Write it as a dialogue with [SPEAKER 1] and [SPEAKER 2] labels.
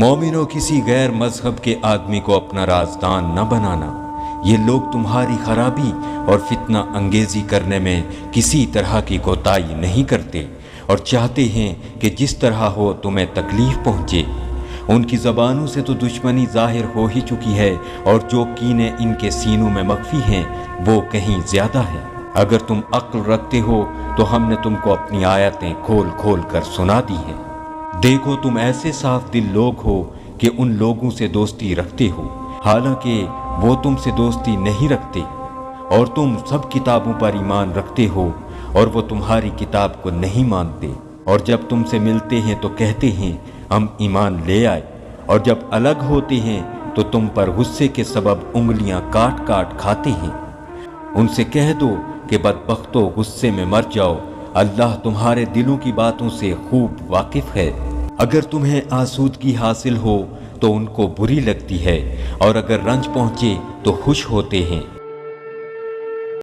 [SPEAKER 1] مومنوں کسی غیر مذہب کے آدمی کو اپنا رازدان نہ بنانا، یہ لوگ تمہاری خرابی اور فتنہ انگیزی کرنے میں کسی طرح کی کوتاہی نہیں کرتے اور چاہتے ہیں کہ جس طرح ہو تمہیں تکلیف پہنچے۔ ان کی زبانوں سے تو دشمنی ظاہر ہو ہی چکی ہے اور جو کینے ان کے سینوں میں مخفی ہیں وہ کہیں زیادہ ہے۔ اگر تم عقل رکھتے ہو تو ہم نے تم کو اپنی آیتیں کھول کھول کر سنا دی ہیں۔ دیکھو تم ایسے صاف دل لوگ ہو کہ ان لوگوں سے دوستی رکھتے ہو حالانکہ وہ تم سے دوستی نہیں رکھتے، اور تم سب کتابوں پر ایمان رکھتے ہو اور وہ تمہاری کتاب کو نہیں مانتے، اور جب تم سے ملتے ہیں تو کہتے ہیں ہم ایمان لے آئے، اور جب الگ ہوتے ہیں تو تم پر غصے کے سبب انگلیاں کاٹ کاٹ کھاتے ہیں۔ ان سے کہہ دو کہ بدبختو غصے میں مر جاؤ، اللہ تمہارے دلوں کی باتوں سے خوب واقف ہے۔ اگر تمہیں آسودگی حاصل ہو تو ان کو بری لگتی ہے، اور اگر رنج پہنچے تو خوش ہوتے ہیں۔